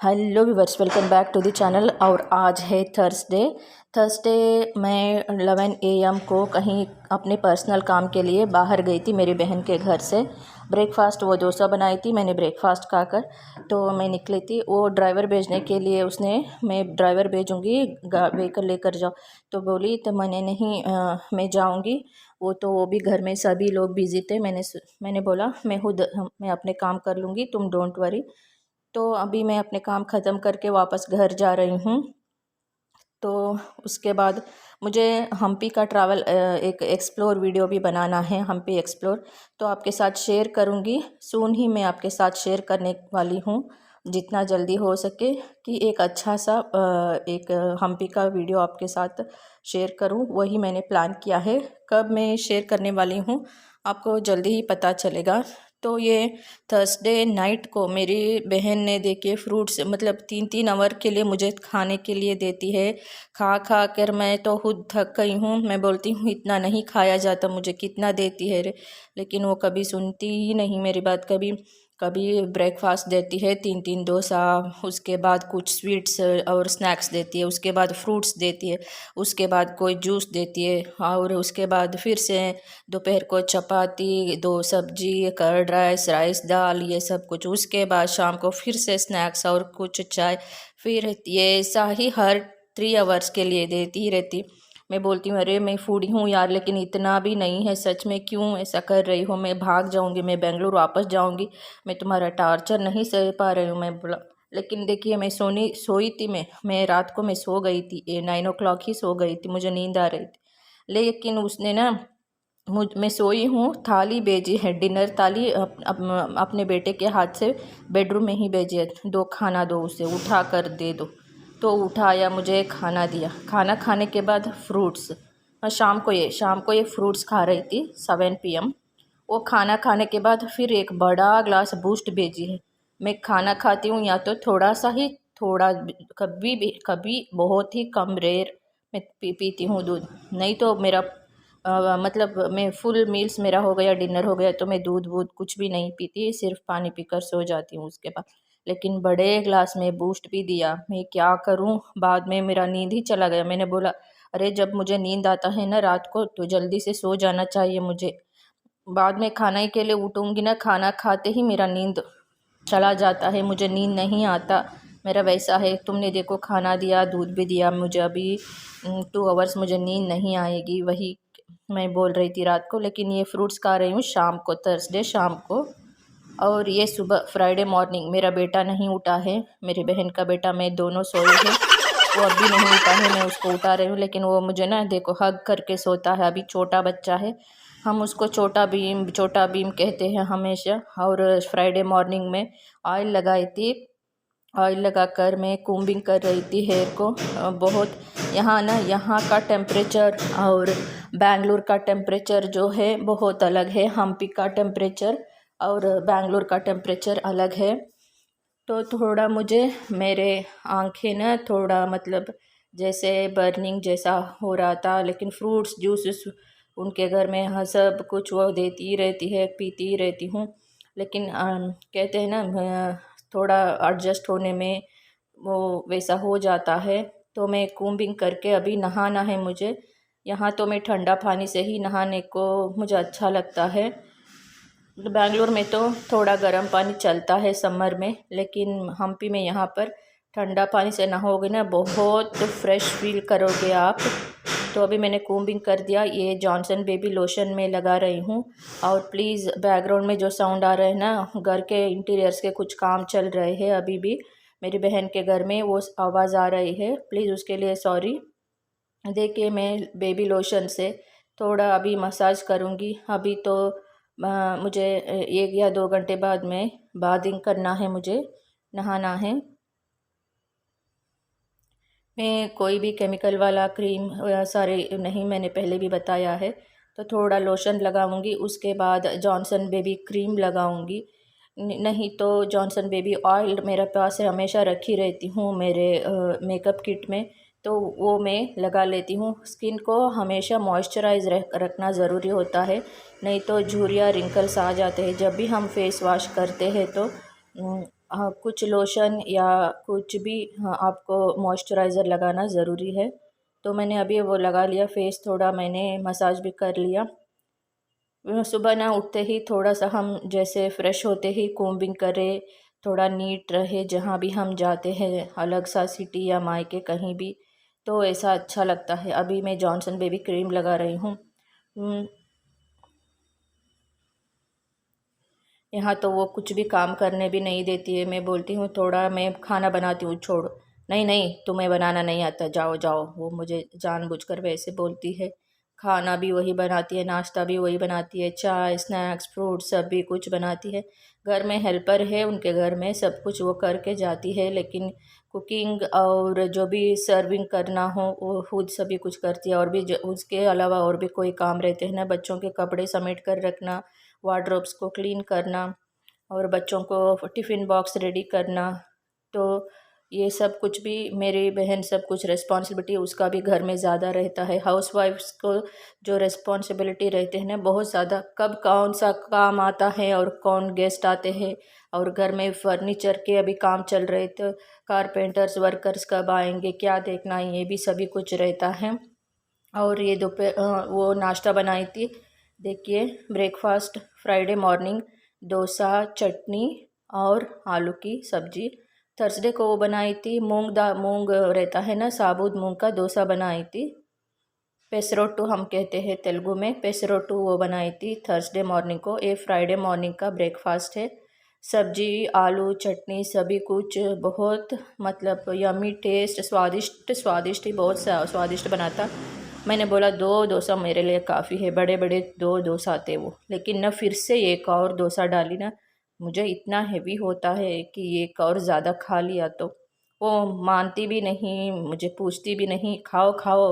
Hello viewers, welcome back to the channel. और आज है थर्सडे मैं 11 AM को कहीं अपने पर्सनल काम के लिए बाहर गई थी मेरी बहन के घर से। ब्रेकफास्ट वो डोसा बनाई थी, मैंने ब्रेकफास्ट खाकर तो मैं निकली थी। वो ड्राइवर भेजने के लिए उसने, मैं ड्राइवर भेजूँगी व्हीकल लेकर जाओ तो बोली, तो मैंने नहीं मैं जाऊँगी। वो भी घर में सभी लोग बिज़ी थे। मैंने बोला मैं अपने काम कर लूँगी, तुम डोंट वरी। तो अभी मैं अपने काम ख़त्म करके वापस घर जा रही हूँ। तो उसके बाद मुझे हम्पी का ट्रैवल एक एक्सप्लोर वीडियो भी बनाना है, हम्पी एक्सप्लोर, तो आपके साथ शेयर करूँगी। सून ही मैं आपके साथ शेयर करने वाली हूँ, जितना जल्दी हो सके कि एक अच्छा सा एक हम्पी का वीडियो आपके साथ शेयर करूँ। वही मैंने प्लान किया है। कब मैं शेयर करने वाली हूँ आपको जल्दी ही पता चलेगा। तो ये थर्सडे नाइट को मेरी बहन ने देखिए फ्रूट्स, मतलब 3-3 आवर के लिए मुझे खाने के लिए देती है। खा खा कर मैं तो खुद थक गई हूँ। मैं बोलती हूँ इतना नहीं खाया जाता, मुझे कितना देती है रे। लेकिन वो कभी सुनती ही नहीं मेरी बात। कभी कभी ब्रेकफास्ट देती है 3-3 डोसा, उसके बाद कुछ स्वीट्स और स्नैक्स देती है, उसके बाद फ्रूट्स देती है, उसके बाद कोई जूस देती है, और उसके बाद फिर से दोपहर को चपाती, 2 सब्जी, कर्ड राइस, राइस दाल, ये सब कुछ। उसके बाद शाम को फिर से स्नैक्स और कुछ चाय। फिर ये ऐसा ही हर 3 आवर्स के लिए देती ही रहती। मैं बोलती हूँ अरे मैं फूडी हूँ यार, लेकिन इतना भी नहीं है सच में, क्यों ऐसा कर रही हो? मैं भाग जाऊँगी, मैं बेंगलुरु वापस जाऊँगी, मैं तुम्हारा टार्चर नहीं सह पा रही हूँ। मैं बोला, लेकिन देखिए मैं सोई थी। मैं रात को मैं सो गई थी, 9 o'clock ही सो गई थी, मुझे नींद आ रही थी। लेकिन उसने ना, मैं सोई हूँ, थाली भेजी है, डिनर थाली अपने बेटे के हाथ से बेडरूम में ही भेजी है। दो खाना दो उसे, उठा कर दे दो। तो उठाया, मुझे खाना दिया। खाना खाने के बाद फ्रूट्स, शाम को ये फ्रूट्स खा रही थी 7 PM। वो खाना खाने के बाद फिर एक बड़ा ग्लास बूस्ट भेजी है। मैं खाना खाती हूँ या तो थोड़ा सा ही, कभी बहुत ही कम, रेयर मैं पीती हूँ दूध। नहीं तो मेरा मतलब मैं फुल मील्स मेरा हो गया, डिनर हो गया, तो मैं दूध वूध कुछ भी नहीं पीती, सिर्फ पानी पीकर सो जाती हूँ उसके बाद। लेकिन बड़े ग्लास में बूस्ट भी दिया। मैं क्या करूँ, बाद में मेरा नींद ही चला गया। मैंने बोला अरे जब मुझे नींद आता है ना रात को, तो जल्दी से सो जाना चाहिए मुझे। बाद में खाना ही के लिए उठूँगी ना, खाना खाते ही मेरा नींद चला जाता है, मुझे नींद नहीं आता। मेरा वैसा है। तुमने देखो खाना दिया, दूध भी दिया मुझे, अभी 2 आवर्स मुझे नींद नहीं आएगी, वही मैं बोल रही थी रात को। लेकिन ये फ्रूट्स खा रही हूँ शाम को, थर्सडे शाम को। और ये सुबह फ्राइडे मॉर्निंग मेरा बेटा नहीं उठा है, मेरी बहन का बेटा, मैं दोनों सोए हैं। वो अभी नहीं उठा है, मैं उसको उठा रही हूँ। लेकिन वो मुझे ना देखो हग करके सोता है, अभी छोटा बच्चा है। हम उसको छोटा भीम कहते हैं हमेशा। और फ्राइडे मॉर्निंग में ऑयल लगाई थी, ऑयल लगाकर मैं कोम्बिंग कर रही थी हेयर को। बहुत यहाँ का टेम्परेचर और बेंगलुरु का टेम्परेचर जो है बहुत अलग है। हम्पी का टेम्परेचर और बेंगलुरु का टेम्परेचर अलग है। तो थोड़ा मुझे, मेरे आँखें ना थोड़ा मतलब जैसे बर्निंग जैसा हो रहा था। लेकिन फ्रूट्स जूसेस उनके घर में, हाँ, सब कुछ वो देती ही रहती है, पीती ही रहती हूँ। लेकिन कहते हैं ना, थोड़ा एडजस्ट होने में वो वैसा हो जाता है। तो मैं कोम्बिंग करके अभी नहाना है मुझे। यहाँ तो मैं ठंडा पानी से ही नहाने को मुझे अच्छा लगता है। बेंगलुरु में तो थोड़ा गर्म पानी चलता है समर में, लेकिन हम्पी में यहाँ पर ठंडा पानी से नहाओगे ना, बहुत फ्रेश फील करोगे आप। तो अभी मैंने कोम्बिंग कर दिया। ये जॉनसन बेबी लोशन में लगा रही हूँ। और प्लीज़ बैकग्राउंड में जो साउंड आ रहा है ना, घर के इंटीरियर्स के कुछ काम चल रहे हैं अभी भी मेरी बहन के घर में, वो आवाज़ आ रही है, प्लीज़ उसके लिए सॉरी। देखिए मैं बेबी लोशन से थोड़ा अभी मसाज करूँगी। अभी तो मुझे 1 या 2 घंटे बाद में बाथिंग करना है, मुझे नहाना है। मैं कोई भी केमिकल वाला क्रीम सारे नहीं, मैंने पहले भी बताया है। तो थोड़ा लोशन लगाऊंगी, उसके बाद जॉनसन बेबी क्रीम लगाऊंगी। नहीं तो जॉनसन बेबी ऑयल मेरे पास है, हमेशा रखी रहती हूँ मेरे मेकअप किट में, तो वो मैं लगा लेती हूँ। स्किन को हमेशा मॉइस्चराइज रखना ज़रूरी होता है, नहीं तो झुर्रियाँ रिंकल्स आ जाते हैं जब भी हम फेस वॉश करते हैं। तो कुछ लोशन या कुछ भी, हाँ, आपको मॉइस्चराइज़र लगाना ज़रूरी है। तो मैंने अभी वो लगा लिया, फेस थोड़ा मैंने मसाज भी कर लिया। सुबह ना उठते ही थोड़ा सा हम जैसे फ़्रेश होते ही कोम्बिंग करें, थोड़ा नीट रहे जहाँ भी हम जाते हैं, अलग सा सिटी या मायके कहीं भी, तो ऐसा अच्छा लगता है। अभी मैं जॉनसन बेबी क्रीम लगा रही हूँ। यहाँ तो वो कुछ भी काम करने भी नहीं देती है। मैं बोलती हूँ थोड़ा मैं खाना बनाती हूँ, छोड़। नहीं नहीं, तुम्हें बनाना नहीं आता, जाओ जाओ। वो मुझे जानबूझकर वैसे बोलती है। खाना भी वही बनाती है, नाश्ता भी वही बनाती है, चाय स्नैक्स फ्रूट सब भी कुछ बनाती है। घर में हेल्पर है उनके घर में, सब कुछ वो करके जाती है, लेकिन कुकिंग और जो भी सर्विंग करना हो वो खुद सभी कुछ करती है। और भी उसके अलावा और भी कोई काम रहते हैं ना, बच्चों के कपड़े समेट कर रखना, वार्डरोब्स को क्लीन करना और बच्चों को टिफ़िन बॉक्स रेडी करना, तो ये सब कुछ भी मेरी बहन सब कुछ रिस्पॉन्सिबिलिटी उसका भी घर में ज़्यादा रहता है। हाउसवाइफ्स को जो रिस्पॉन्सिबिलिटी रहते हैं ना बहुत ज़्यादा, कब कौन सा काम आता है और कौन गेस्ट आते हैं, और घर में फर्नीचर के अभी काम चल रहे तो कारपेंटर्स वर्कर्स कब आएंगे क्या देखना, ये भी सभी कुछ रहता है। और ये दोपहर वो नाश्ता बनाई थी, देखिए ब्रेकफास्ट फ्राइडे मॉर्निंग, डोसा चटनी और आलू की सब्जी। थर्सडे को वो बनाई थी मूंग रहता है ना, साबुत मूंग का डोसा बनाई थी, पेसरोटू हम कहते हैं तेलुगु में, पेसरोटू वो बनाई थी थर्सडे मॉर्निंग को। ये फ्राइडे मॉर्निंग का ब्रेकफास्ट है। सब्जी आलू चटनी सभी कुछ बहुत मतलब यमी टेस्ट, स्वादिष्ट स्वादिष्ट ही, बहुत स्वादिष्ट बना था। मैंने बोला दो डोसा मेरे लिए काफ़ी है, बड़े बड़े दो डोसा थे वो, लेकिन ना फिर से एक और डोसा डाली ना, मुझे इतना हेवी होता है कि एक और ज़्यादा खा लिया तो वो मानती भी नहीं, मुझे पूछती भी नहीं, खाओ खाओ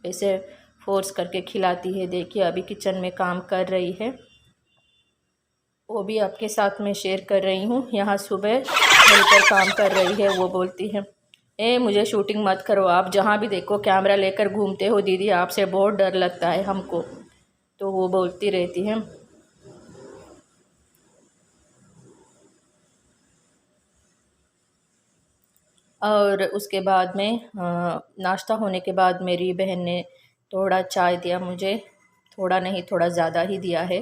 ऐसे फोर्स करके खिलाती है। देखिए अभी किचन में काम कर रही है, वो भी आपके साथ में शेयर कर रही हूँ। यहाँ सुबह मिलकर काम कर रही है, वो बोलती है ए मुझे शूटिंग मत करो, आप जहाँ भी देखो कैमरा लेकर घूमते हो दीदी, आपसे बहुत डर लगता है हमको, तो वो बोलती रहती है। और उसके बाद में नाश्ता होने के बाद मेरी बहन ने थोड़ा चाय दिया मुझे, थोड़ा नहीं थोड़ा ज़्यादा ही दिया है।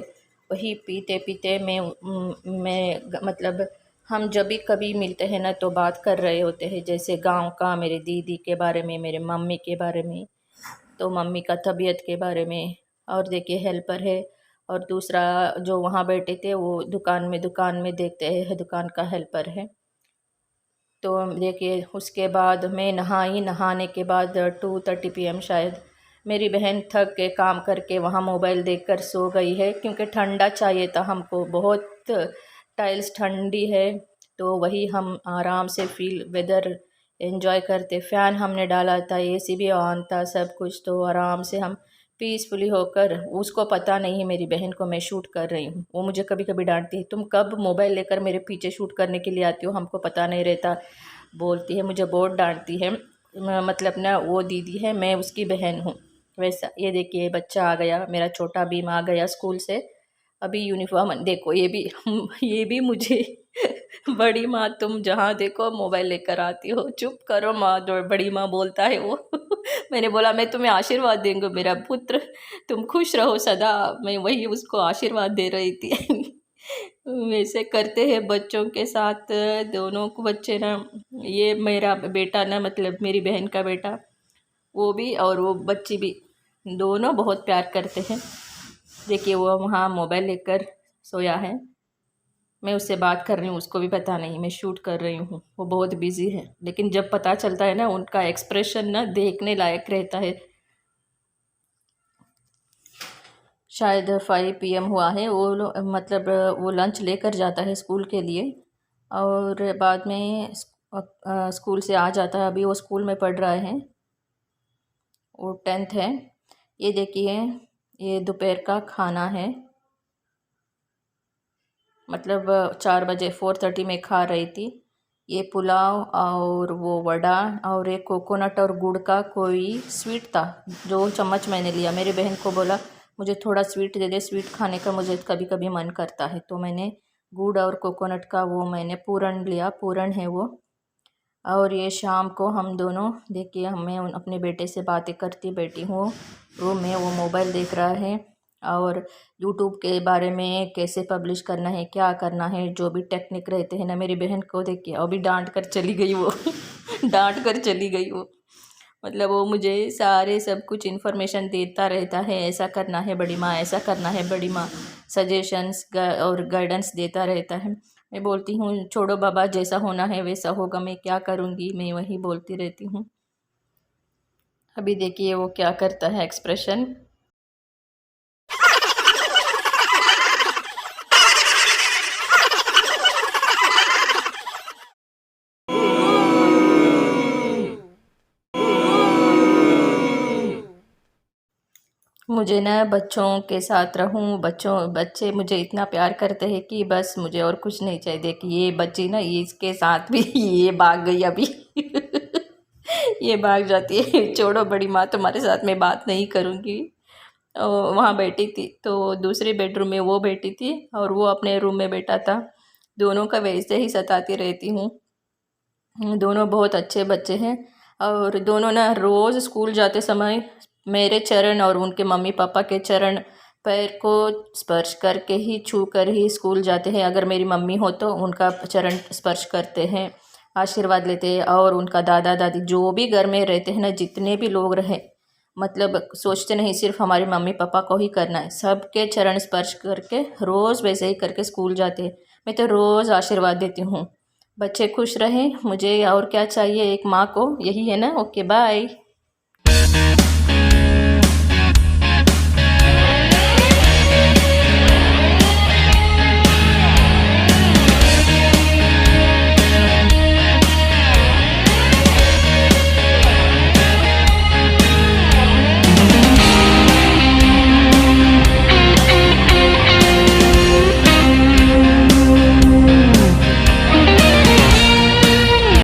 वही पीते पीते मैं मतलब हम जब भी कभी मिलते हैं ना तो बात कर रहे होते हैं, जैसे गांव का, मेरे दीदी के बारे में, मेरे मम्मी के बारे में, तो मम्मी का तबीयत के बारे में। और देखिए हेल्पर है, और दूसरा जो वहाँ बैठे थे वो दुकान में देखते हैं, दुकान का हेल्पर है। तो देखिए उसके बाद मैं नहाई, नहाने के बाद 2:30 PM शायद मेरी बहन थक के काम करके वहाँ मोबाइल देखकर सो गई है, क्योंकि ठंडा चाहिए था हमको बहुत, टाइल्स ठंडी है, तो वही हम आराम से फील वेदर एंजॉय करते। फ़ैन हमने डाला था, एसी भी ऑन था, सब कुछ, तो आराम से हम पीसफुली होकर, उसको पता नहीं है मेरी बहन को मैं शूट कर रही हूँ। वो मुझे कभी कभी डांटती है, तुम कब मोबाइल लेकर मेरे पीछे शूट करने के लिए आती हो, हमको पता नहीं रहता, बोलती है, मुझे बहुत डांटती है। मतलब ना वो दीदी है, मैं उसकी बहन हूँ वैसा। ये देखिए बच्चा आ गया, मेरा छोटा भीम आ गया स्कूल से, अभी यूनिफॉर्म देखो, ये भी ये भी मुझे बड़ी माँ तुम जहाँ देखो मोबाइल लेकर आती हो, चुप करो माँ, जो बड़ी माँ बोलता है वो। मैंने बोला मैं तुम्हें आशीर्वाद देंगे मेरा पुत्र, तुम खुश रहो सदा, मैं वही उसको आशीर्वाद दे रही थी। वैसे करते हैं बच्चों के साथ, दोनों को बच्चे ना, ये मेरा बेटा ना मतलब मेरी बहन का बेटा, वो भी और वो बच्ची भी, दोनों बहुत प्यार करते हैं। देखिए वो वहाँ मोबाइल लेकर सोया है, मैं उससे बात कर रही हूँ, उसको भी पता नहीं मैं शूट कर रही हूँ, वो बहुत बिजी है, लेकिन जब पता चलता है ना उनका एक्सप्रेशन ना देखने लायक रहता है। शायद 5 PM हुआ है, मतलब वो लंच लेकर जाता है स्कूल के लिए, और बाद में स्कूल से आ जाता है। अभी वो स्कूल में पढ़ रहा है, वो 10th है। ये देखिए ये दोपहर का खाना है, मतलब 4 बजे 4:30 में खा रही थी। ये पुलाव और वो वड़ा और एक कोकोनट और गुड़ का कोई स्वीट था, जो चम्मच मैंने लिया। मेरी बहन को बोला मुझे थोड़ा स्वीट दे दे, स्वीट खाने का मुझे कभी कभी मन करता है, तो मैंने गुड़ और कोकोनट का वो मैंने पूरण लिया, पूरण है वो। और ये शाम को हम दोनों देखिए, मैं अपने बेटे से बातें करती बैठी हूँ रूम में, वो मोबाइल देख रहा है। और यूट्यूब के बारे में कैसे पब्लिश करना है, क्या करना है, जो भी टेक्निक रहते हैं ना, मेरी बहन को देखिए अभी डांट कर चली गई वो डांट कर चली गई वो। मतलब वो मुझे सारे सब कुछ इन्फॉर्मेशन देता रहता है, ऐसा करना है बड़ी माँ, ऐसा करना है बड़ी माँ, सजेशंस और गाइडेंस देता रहता है। मैं बोलती हूँ छोड़ो बाबा, जैसा होना है वैसा होगा, मैं क्या करूँगी, मैं वही बोलती रहती हूँ। अभी देखिए वो क्या करता है एक्सप्रेशन। मुझे ना बच्चों के साथ रहूं, बच्चे मुझे इतना प्यार करते हैं कि बस मुझे और कुछ नहीं चाहिए। देखिए ये बच्ची ना, ये इसके साथ भी ये भाग गई अभी ये भाग जाती है, छोड़ो बड़ी माँ, तुम्हारे साथ मैं बात नहीं करूँगी। वहाँ बैठी थी तो दूसरे बेडरूम में वो बैठी थी और वो अपने रूम में बैठा था। दोनों का वैसे ही सताती रहती हूँ। दोनों बहुत अच्छे बच्चे हैं। और दोनों ना रोज़ स्कूल जाते समय मेरे चरण और उनके मम्मी पापा के चरण पैर को स्पर्श करके ही, छू कर ही स्कूल जाते हैं। अगर मेरी मम्मी हो तो उनका चरण स्पर्श करते हैं, आशीर्वाद लेते हैं। और उनका दादा दादी जो भी घर में रहते हैं ना, जितने भी लोग रहे, मतलब सोचते नहीं सिर्फ हमारे मम्मी पापा को ही करना है, सबके चरण स्पर्श करके रोज़ वैसे ही करके स्कूल जाते हैं। मैं तो रोज़ आशीर्वाद देती हूँ। बच्चे खुश रहें, मुझे और क्या चाहिए एक माँ को, यही है ना। Okay bye.